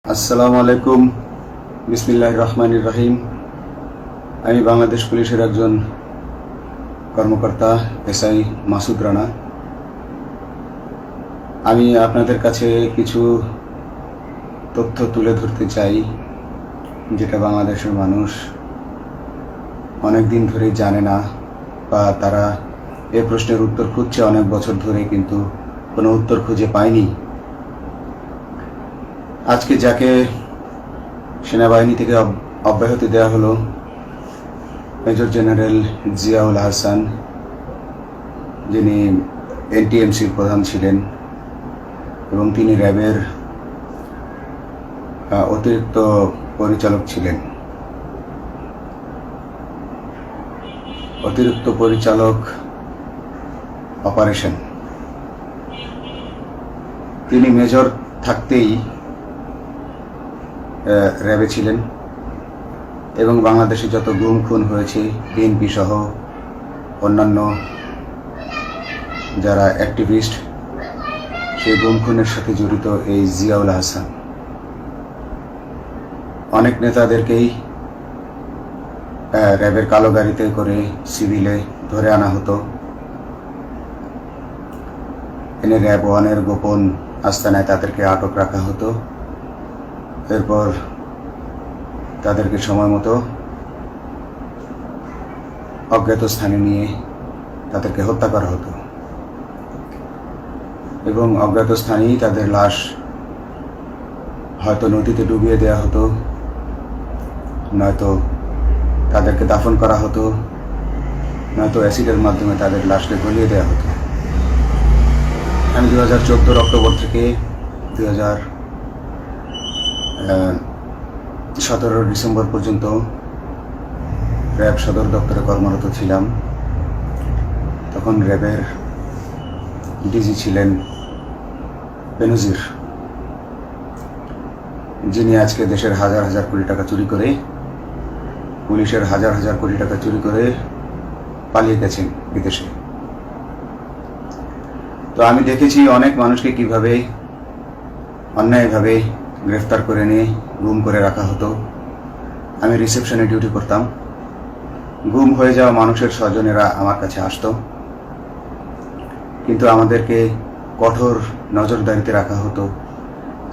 আসসালামু আলাইকুম। বিসমিল্লাহির রহমানির রহিম। আমি বাংলাদেশ পুলিশের একজন কর্মকর্তা এসআই মাসুদ রানা। আমি আপনাদের কাছে কিছু তথ্য তুলে ধরতে চাই, যেটা বাংলাদেশের মানুষ অনেক দিন ধরেই জানে না, বা তারা এ প্রশ্নের উত্তর খুঁজছে অনেক বছর ধরে, কিন্তু কোনো উত্তর খুঁজে পায়নি। আজকে যাকে সেনাবাহিনী থেকে অব্যাহতি দেওয়া হলো, মেজর জেনারেল জিয়াউল হাসান, যিনি এনটিএমসির প্রধান ছিলেন এবং তিনি র্যাবের অতিরিক্ত পরিচালক ছিলেন। অতিরিক্ত পরিচালক অপারেশন। তিনি মেজর থাকতেই র্যাবে ছিলেন এবং বাংলাদেশে যত গুম খুন হয়েছে, বিএনপি সহ অন্যান্য যারা অ্যাক্টিভিস্ট, সেই গুম খুনের সাথে জড়িত এই জিয়াউল হাসান। অনেক নেতাদেরকেই র্যাবের কালো গাড়িতে করে সিভিলে ধরে আনা হতো, এনে র্যাব ওয়ানের গোপন আস্তানায় তাদেরকে আটক রাখা হতো। এরপর তাদেরকে সময় মতো অজ্ঞাত স্থানে নিয়ে তাদেরকে হত্যা করা হতো এবং অজ্ঞাত স্থানেই তাদের লাশ হয়তো নদীতে ডুবিয়ে দেওয়া হতো, নয়তো তাদেরকে দাফন করা হতো, নয়তো অ্যাসিডের মাধ্যমে তাদের লাশকে গলিয়ে দেওয়া হতো। আমি 2014 অক্টোবর থেকে 2017 ডিসেম্বর পর্যন্ত র্যাব সদর দপ্তরে কর্মরত ছিলাম। তখন র্যাবের ডিজি ছিলেন বেনজির, যিনি আজকে দেশের হাজার হাজার কোটি টাকা চুরি করে, পুলিশের হাজার হাজার কোটি টাকা চুরি করে পালিয়ে গেছেন বিদেশে। তো আমি দেখেছি অনেক মানুষকে কিভাবে অন্যায়ভাবে গ্রেফতার করে নিয়ে গুম করে রাখা হতো। আমি রিসেপশনে ডিউটি করতাম। গুম হয়ে যাওয়া মানুষের স্বজনেরা আমার কাছে আসতো, কিন্তু আমাদেরকে কঠোর নজরদারিতে রাখা হতো।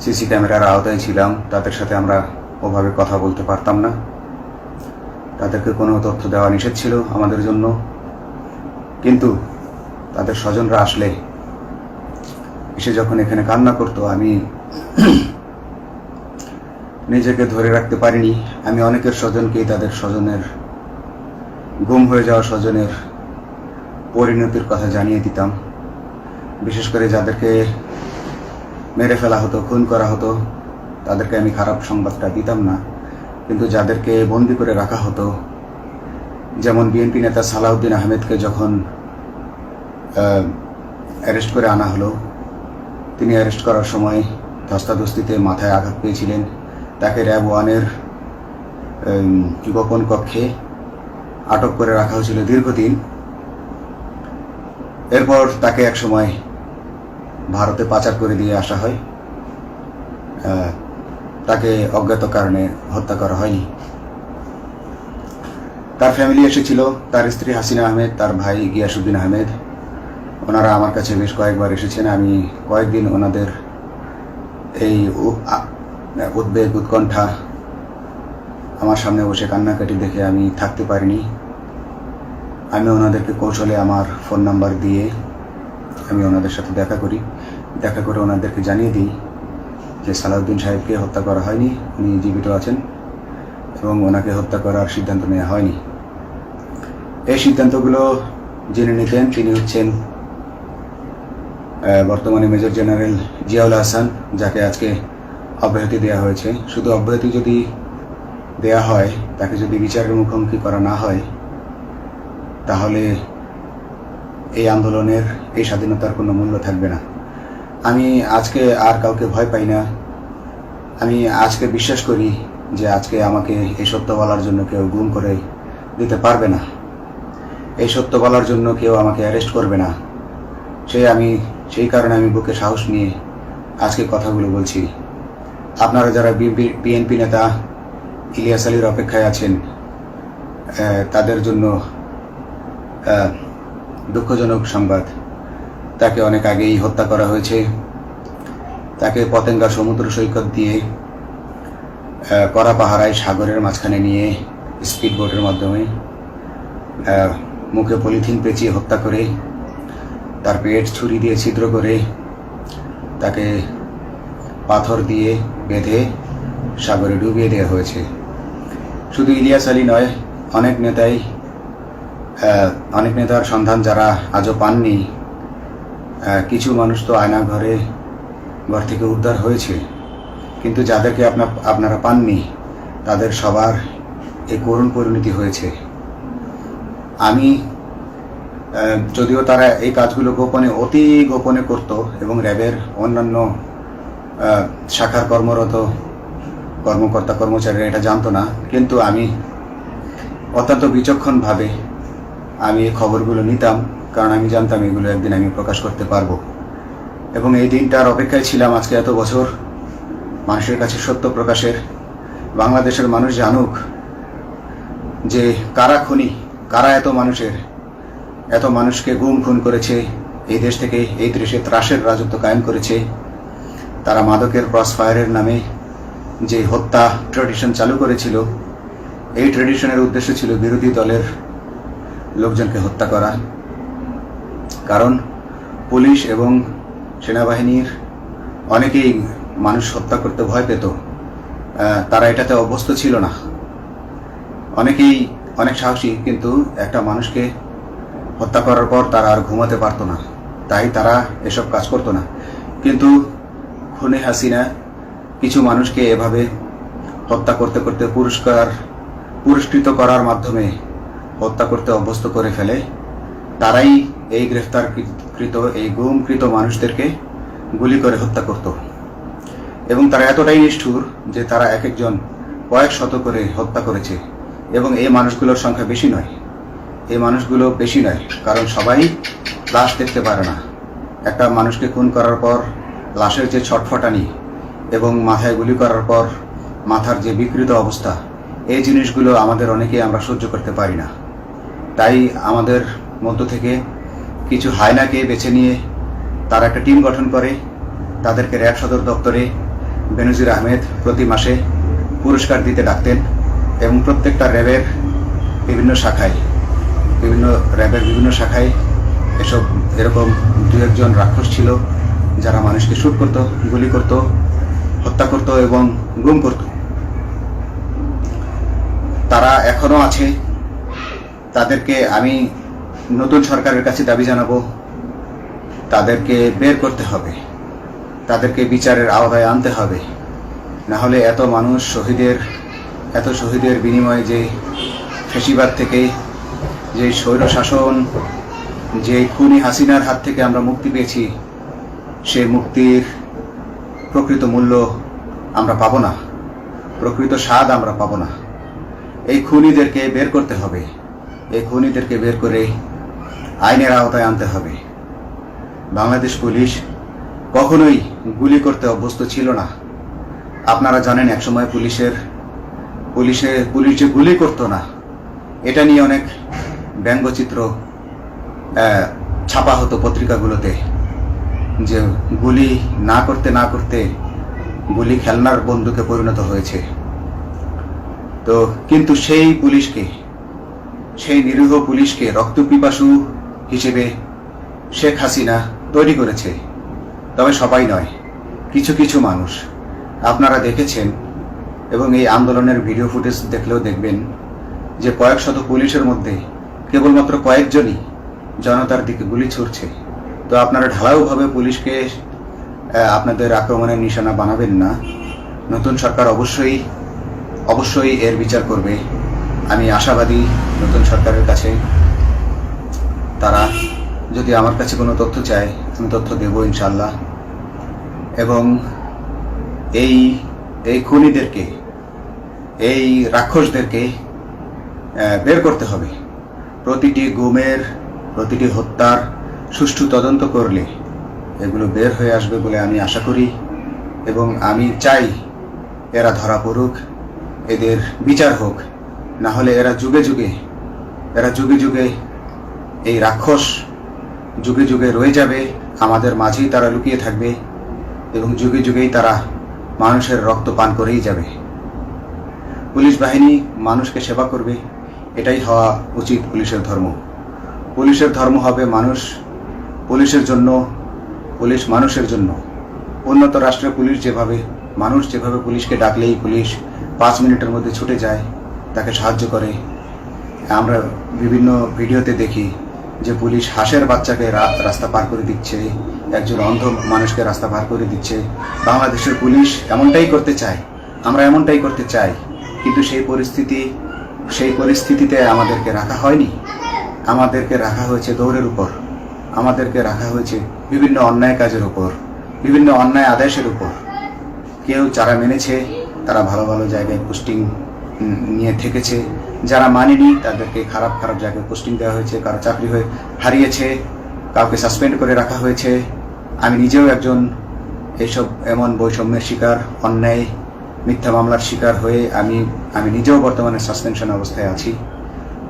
সিসি ক্যামেরার আওতায় ছিলাম, তাদের সাথে আমরা ওভাবে কথা বলতে পারতাম না। তাদেরকে কোনো তথ্য দেওয়া নিষেধ ছিল আমাদের জন্য। কিন্তু তাদের স্বজনরা আসলে এসে যখন এখানে কান্না করতো, আমি নিজেকে ধরে রাখতে পারিনি। আমি অনেকের স্বজনকেই তাদের স্বজনের, গুম হয়ে যাওয়া স্বজনের পরিণতির কথা জানিয়ে দিতাম। বিশেষ করে যাদেরকে মেরে ফেলা হতো, খুন করা হতো, তাদেরকে আমি খারাপ সংবাদটা দিতাম না। কিন্তু যাদেরকে বন্দি করে রাখা হতো, যেমন বিএনপি নেতা সালাউদ্দিন আহমেদকে যখন অ্যারেস্ট করে আনা হলো, তিনি অ্যারেস্ট করার সময় ধস্তাধস্তিতে মাথায় আঘাত পেয়েছিলেন। তাকে র্যাব ওয়ানের গোপন কক্ষে আটক করে রাখা হয়েছিল দীর্ঘদিন। এরপর তাকে এক সময় ভারতে পাচার করে দিয়ে আসা হয়। তাকে অজ্ঞাত কারণে হত্যা করা হয়নি। তার ফ্যামিলি এসেছিল, তার স্ত্রী হাসিনা আহমেদ, তার ভাই গিয়াসউদ্দিন আহমেদ। ওনারা আমার কাছে বেশ কয়েকবার এসেছেন। আমি কয়েকদিন ওনাদের এই উদ্বেগ, উৎকণ্ঠা, আমার সামনে বসে কান্নাকাটি দেখে আমি থাকতে পারিনি। আমি ওনাদেরকে কৌশলে আমার ফোন নাম্বার দিয়ে আমি ওনাদের সাথে দেখা করে ওনাদেরকে জানিয়ে দিই যে সালাউদ্দিন সাহেবকে হত্যা করা হয়নি, উনি জীবিত আছেন এবং ওনাকে হত্যা করার সিদ্ধান্ত নেওয়া হয়নি। এই সিদ্ধান্তগুলো যিনি নিতেন তিনি হচ্ছেন বর্তমানে মেজর জেনারেল জিয়াউল হাসান, যাকে আজকে অব্যাহতি দেওয়া হয়েছে। শুধু অব্যাহতি যদি দেয়া হয়, তাকে যদি বিচারের মুখোমুখি করা না হয়, তাহলে এই আন্দোলনের, এই স্বাধীনতার কোনো মূল্য থাকবে না। আমি আজকে আর কাউকে ভয় পাই না। আমি আজকে বিশ্বাস করি যে আজকে আমাকে এই সত্য বলার জন্য কেউ গুম করে দিতে পারবে না, এই সত্য বলার জন্য কেউ আমাকে অ্যারেস্ট করবে না। সেই কারণে আমি বুকে সাহস নিয়ে আজকে কথাগুলো বলছি। আপনারা যারা বিএনপি নেতা ইলিয়াস আলীর অপেক্ষায় আছেন, তাদের জন্য দুঃখজনক সংবাদ। তাকে অনেক আগেই হত্যা করা হয়েছে। তাকে পতেঙ্গা সমুদ্র সৈকত দিয়ে কড়া পাহারায় সাগরের মাঝখানে নিয়ে স্পিড বোটের মাধ্যমে মুখে পলিথিন পেঁচিয়ে হত্যা করে, তার পেট ছুরি দিয়ে ছিদ্র করে, তাকে পাথর দিয়ে বেঁধে সাগরে ডুবিয়ে দেওয়া হয়েছে। শুধু ইলিয়াস আলী নয়, অনেক নেতার সন্ধান যারা আজও পাননি। কিছু মানুষ তো ঘর থেকে উদ্ধার হয়েছে, কিন্তু যাদেরকে আপনারা পাননি তাদের সবার এই করুণ পরিণতি হয়েছে। আমি যদিও তারা এই কাজগুলো অতি গোপনে করত এবং র্যাবের অন্যান্য শাখার কর্মরত কর্মকর্তা কর্মচারীরা এটা জানতো না, কিন্তু আমি অত্যন্ত বিচক্ষণভাবে আমি এই খবরগুলো নিতাম, কারণ আমি জানতাম এগুলো একদিন আমি প্রকাশ করতে পারবো। এবং এই দিনটার অপেক্ষায় ছিলাম আজকে এত বছর, মানুষের কাছে সত্য প্রকাশের। বাংলাদেশের মানুষ জানুক যে কারা খুনি, কারা এত মানুষকে গুম খুন করেছে, এই দেশ থেকে এই দেশে ত্রাসের রাজত্ব কায়েম করেছে। তারা মাদকের ক্রসফায়ারের নামে যে হত্যা ট্র্যাডিশন চালু করেছিল, এই ট্র্যাডিশনের উদ্দেশ্য ছিল বিরোধী দলের লোকজনকে হত্যা করা। কারণ পুলিশ এবং সেনাবাহিনীর অনেকেই মানুষ হত্যা করতে ভয় পেত, তারা এটাতে অভ্যস্ত ছিল না। অনেকেই অনেক সাহসী, কিন্তু একটা মানুষকে হত্যা করার পর তারা আর ঘুমাতে পারতো না, তাই তারা এসব কাজ করতো না। কিন্তু খুনে হাসিনা কিছু মানুষকে এভাবে হত্যা করতে করতে পুরস্কৃত করার মাধ্যমে হত্যা করতে অভ্যস্ত করে ফেলে। তারাই এই গ্রেফতারকৃত এই গুমকৃত মানুষদেরকে গুলি করে হত্যা করত। এবং তারা এতটাই নিষ্ঠুর যে তারা এক একজন কয়েক শত করে হত্যা করেছে। এবং এই মানুষগুলোর সংখ্যা বেশি নয়, কারণ সবাই লাশ দেখতে পারে না। একটা মানুষকে খুন করার পর লাশের যে ছটফটানি এবং মাথায় গুলি করার পর মাথার যে বিকৃত অবস্থা, এই জিনিসগুলো আমাদের অনেকেই আমরা সহ্য করতে পারি না। তাই আমাদের মধ্য থেকে কিছু হায়নাকে বেছে নিয়ে তারা একটা টিম গঠন করে, তাদেরকে র্যাব সদর দপ্তরে বেনজির আহমেদ প্রতি মাসে পুরস্কার দিতে ডাকতেন। এবং প্রত্যেকটা র্যাবের বিভিন্ন শাখায় এরকম দু একজন রাক্ষস ছিল যারা মানুষকে শুট করত, গুলি করত, হত্যা করত এবং গুম করত। তারা এখনো আছে। তাদেরকে আমি নতুন সরকারের কাছে দাবি জানাবো, তাদেরকে বের করতে হবে, তাদেরকে বিচারের আওতায় আনতে হবে। না হলে এত শহীদের বিনিময়ে যে ফ্যাসিবাদ থেকে, যে স্বৈর শাসন, যে খুনি হাসিনার হাত থেকে আমরা মুক্তি পেয়েছি, সে মুক্তির প্রকৃত মূল্য আমরা পাবো না, প্রকৃত স্বাদ আমরা পাবো না। এই খুনিদেরকে বের করতে হবে, এই খুনিদেরকে বের করে আইনের আওতায় আনতে হবে। বাংলাদেশ পুলিশ কখনোই গুলি করতে অভ্যস্ত ছিল না। আপনারা জানেন একসময় পুলিশ যে গুলি করতো না, এটা নিয়ে অনেক ব্যঙ্গচিত্র ছাপা হতো পত্রিকাগুলোতে, যে গুলি না করতে গুলি খেলনার বন্দুকে পরিণত হয়েছে। তো কিন্তু সেই নিরীহ পুলিশকে রক্তপিপাসু হিসেবে শেখ হাসিনা তৈরি করেছে। তবে সবাই নয়, কিছু কিছু মানুষ। আপনারা দেখেছেন এবং এই আন্দোলনের ভিডিও ফুটেজ দেখলেও দেখবেন যে কয়েক শত পুলিশের মধ্যে কেবলমাত্র কয়েকজনই জনতার দিকে গুলি ছুড়ছে। তো আপনারা ঢালাওভাবে পুলিশকে আপনাদের আক্রমণের নিশানা বানাবেন না। নতুন সরকার অবশ্যই এর বিচার করবে। আমি আশাবাদী নতুন সরকারের কাছে। তারা যদি আমার কাছে কোনো তথ্য চায়, আমি তথ্য দেব ইনশাল্লাহ। এবং এই খুনিদেরকে, এই রাক্ষসদেরকে বের করতে হবে। প্রতিটি গুমের, প্রতিটি হত্যার সুষ্ঠু তদন্ত করলে এগুলো বের হয়ে আসবে বলে আমি আশা করি। এবং আমি চাই এরা ধরা পড়ুক, এদের বিচার হোক, না হলে এরা যুগে যুগে এই রাক্ষস যুগে যুগে রয়ে যাবে, আমাদের মাঝেই তারা লুকিয়ে থাকবে এবং যুগে যুগেই তারা মানুষের রক্ত পান করেই যাবে। পুলিশ বাহিনী মানুষকে সেবা করবে, এটাই হওয়া উচিত পুলিশের ধর্ম। পুলিশের ধর্ম হবে মানুষ পুলিশের জন্য, পুলিশ মানুষের জন্য। উন্নত রাষ্ট্রের পুলিশ মানুষ যেভাবে পুলিশকে ডাকলেই পুলিশ 5 মিনিটের মধ্যে ছুটে যায়, তাকে সাহায্য করে। আমরা বিভিন্ন ভিডিওতে দেখি যে পুলিশ হাঁসের বাচ্চাকে রাস্তা পার করে দিচ্ছে, একজন অন্ধ মানুষকে রাস্তা পার করে দিচ্ছে। বাংলাদেশের পুলিশ এমনটাই করতে চায়, আমরা এমনটাই করতে চাই, কিন্তু সেই পরিস্থিতিতে আমাদেরকে রাখা হয়নি। আমাদেরকে রাখা হয়েছে দৌড়ের উপর, আমাদেরকে রাখা হয়েছে বিভিন্ন অন্যায় কাজের উপর, বিভিন্ন অন্যায় আদেশের উপর। কেউ যারা মেনেছে তারা ভালো ভালো জায়গায় পোস্টিং নিয়ে থেকেছে, যারা মানেনি তাদেরকে খারাপ খারাপ জায়গায় পোস্টিং দেওয়া হয়েছে, কারো চাকরি হয়ে হারিয়েছে, কাউকে সাসপেন্ড করে রাখা হয়েছে। আমি নিজেও একজন এমন বৈষম্যের শিকার, অন্যায় মিথ্যা মামলার শিকার হয়ে আমি নিজেও বর্তমানে সাসপেনশন অবস্থায় আছি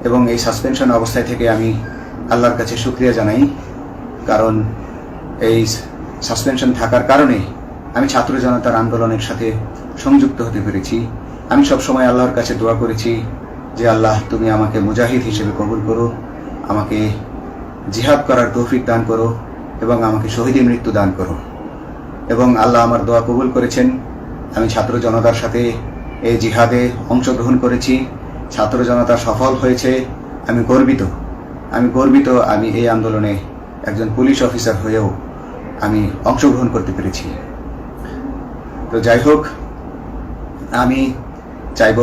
এবং এই সাসপেনশন অবস্থায় থেকে আমি আল্লাহর কাছে শুকরিয়া জানাই, কারণ এই সাসপেনশন থাকার কারণে আমি ছাত্র জনতার আন্দোলনের সাথে সংযুক্ত হতে পেরেছি। আমি সবসময় আল্লাহর কাছে দোয়া করেছি যে আল্লাহ, তুমি আমাকে মুজাহিদ হিসেবে কবুল করো, আমাকে জিহাদ করার তৌফিক দান করো এবং আমাকে শহীদের মৃত্যু দান করো। এবং আল্লাহ আমার দোয়া কবুল করেছেন। আমি ছাত্র জনতার সাথে এই জিহাদে অংশগ্রহণ করেছি, ছাত্র জনতা সফল হয়েছে। আমি গর্বিত আমি এই আন্দোলনে একজন পুলিশ অফিসার হয়েও আমি অংশগ্রহণ করতে পেরেছি। তো যাই হোক, আমি চাইব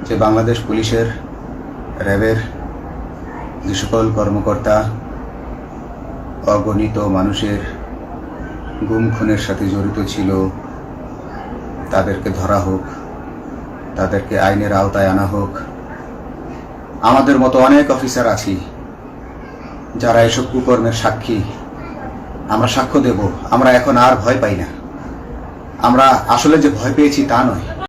যে বাংলাদেশ পুলিশের, র্যাবের যে সকল কর্মকর্তা অগণিত মানুষের গুম খুনের সাথে জড়িত ছিল তাদেরকে ধরা হোক, তাদেরকে আইনের আওতায় আনা হোক। আমাদের মতো অনেক অফিসার আছি যারা এসব কুকর্মের সাক্ষী, আমরা সাক্ষ্য দেব। আমরা এখন আর ভয় পাই না। আমরা আসলে যে ভয় পেয়েছি তা নয়,